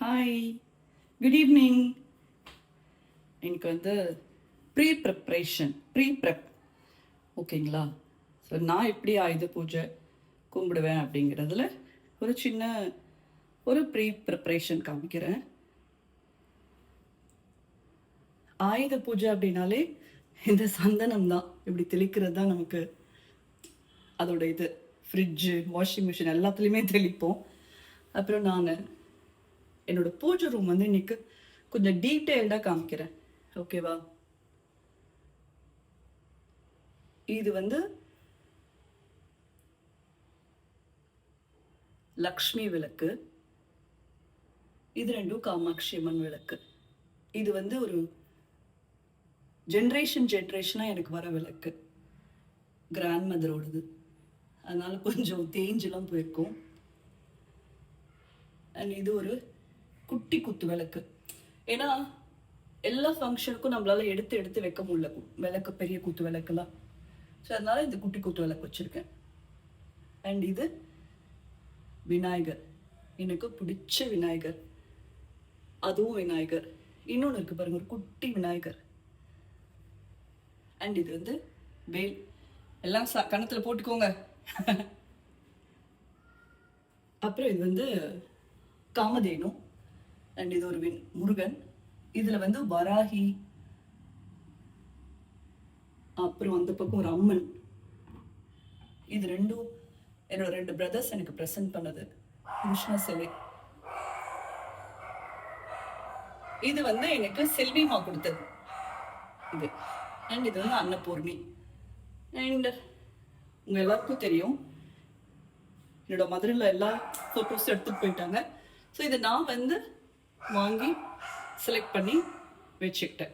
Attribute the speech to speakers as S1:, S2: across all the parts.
S1: Hi, good evening. எனக்கு வந்து pre prep ஓகேங்களா. ஸோ நான் எப்படி ஆயுத பூஜை கும்பிடுவேன் அப்படிங்கிறதுல ஒரு சின்ன ப்ரிப்ரேஷன் காமிக்கிறேன். ஆயுத பூஜை அப்படின்னாலே இந்த சந்தனம் தான், இப்படி தெளிக்கிறது தான் நமக்கு அதோட இது. ஃப்ரிட்ஜு, வாஷிங் மிஷின் எல்லாத்துலேயுமே தெளிப்போம். அப்புறம் நான் என்னோட பூஜை ரூம் வந்து இன்னைக்கு கொஞ்சம் டீட்டெயில்டாக காமிக்கிறேன், ஓகேவா. இது வந்து லக்ஷ்மி விளக்கு, இது ரெண்டும் காமாட்சி அம்மன் விளக்கு. இது வந்து ஒரு ஜென்ரேஷனாக எனக்கு வர விளக்கு, கிராண்ட் மதரோடது. அதனால கொஞ்சம் தேஞ்செல்லாம் போயிருக்கும். அண்ட் இது ஒரு குட்டி குத்து விளக்கு. ஏன்னா எல்லா ஃபங்க்ஷனுக்கும் நம்மளால எடுத்து எடுத்து வைக்க முடியல விளக்கு, பெரிய குத்து விளக்குலாம். ஸோ அதனால இந்த குட்டி குத்து விளக்கு வச்சிருக்கேன். அண்ட் இது விநாயகர், எனக்கு பிடிச்ச விநாயகர், அதுவும் விநாயகர். இன்னொன்று இருக்கு பாருங்க, ஒரு குட்டி விநாயகர். அண்ட் இது வந்து வேல். எல்லாம் கணத்துல போட்டுக்கோங்க. அப்புறம் இது வந்து காமதேனு. அண்ட் இது ஒரு முருகன். இதுல வந்து வராகி, அப்புறம் அந்த பக்கம் ஒரு அம்மன். இது ரெண்டும் என்னோட 2 பிரதர்ஸ் எனக்கு ப்ரெசென்ட் பண்ணது கிருஷ்ண சிலை. இது வந்து எனக்கு செல்விமா கொடுத்தது இது. அண்ட் இது வந்து அன்னபூர்ணி. அண்ட் உங்க எல்லாருக்கும் தெரியும், என்னோட மதுரையில் எல்லா ஃபோட்டோஸ் எடுத்துட்டு போயிட்டாங்க. ஸோ இதை நான் வந்து வாங்கி செலக்ட் பண்ணி வச்சுக்கிட்டேன்.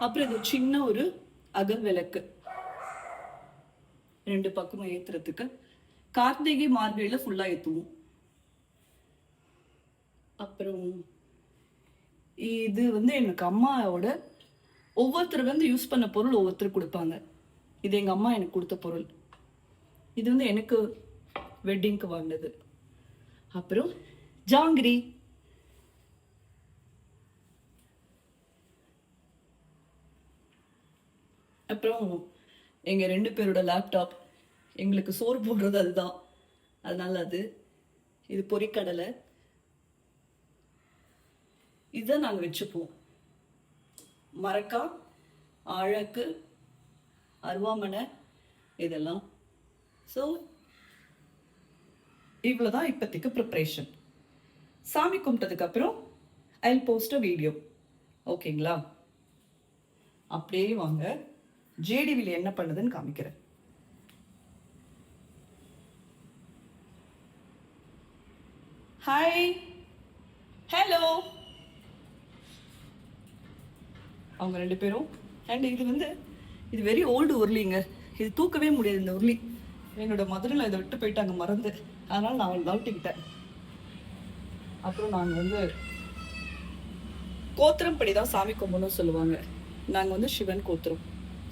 S1: அப்புறம் இது சின்ன ஒரு அகல் விளக்கு, 2 பக்கமும் ஏத்துறதுக்கு. கார்த்திகை மார்கழியில ஃபுல்லா ஏத்துவோம். அப்புறம் இது வந்து எனக்கு அம்மாவோட ஒவ்வொருத்தர் வந்து யூஸ் பண்ண பொருள் ஒவ்வொருத்தர் கொடுப்பாங்க. இது எங்க அம்மா எனக்கு கொடுத்த பொருள். இது வந்து எனக்கு வெட்டிங்க்கு வாங்கினது. அப்புறம் ஜாங்கிரி. அப்புறம் எங்க 2 பேரோட லேப்டாப், எங்களுக்கு சோறு போடுறது அதுதான், அதனால அது. இது பொரிக்கடலை, இதுதான் நாங்கள் வச்சுப்போம். மரக்காய், ஆழக்கு, அருவாமனை, இதெல்லாம். ஸோ இவ்வளோதான் இப்போதைக்கு ப்ரிப்ரேஷன். சாமி கும்பிட்டதுக்கு அப்புறம் ஐ போஸ்ட் அ வீடியோ, ஓகேங்களா. அப்படியே வாங்க, ஜேடிவில என்ன பண்ணுதுன்னு காமிக்கிறேன். Hi, hello. அவங்க 2 பேரும். அண்ட் இது வந்து இது வெரி ஓல்டு உருளிங்க. இது தூக்கவே முடியாது இந்த உருளி. என்னோட மதுரையில் இதை விட்டு போயிட்டாங்க மறந்து, அதனால நான் அவளை தவிட்டிக்கிட்டேன். அப்புறம் நாங்கள் வந்து கோத்திரம் படி தான் சாமி கும்பிடணும்னு சொல்லுவாங்க. நாங்கள் வந்து சிவன் கோத்திரம்.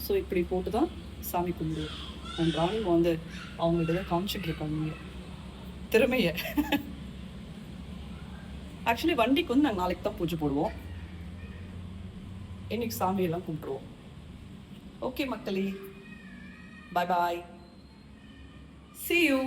S1: ஸோ இப்படி போட்டு தான் சாமி கும்பிடுவோம். அண்ட் ராணி வந்து அவங்கள்ட்ட தான் காமிச்சிட்டு இருக்காங்க திறமைய. ஆக்சுவலி வண்டிக்கு வந்து நாங்கள் நாளைக்கு தான் பூஜை போடுவோம். இன்னைக்கு சாமியெல்லாம் கும்பிடுவோம். ஓகே மக்களே, பாய் பாய், see you.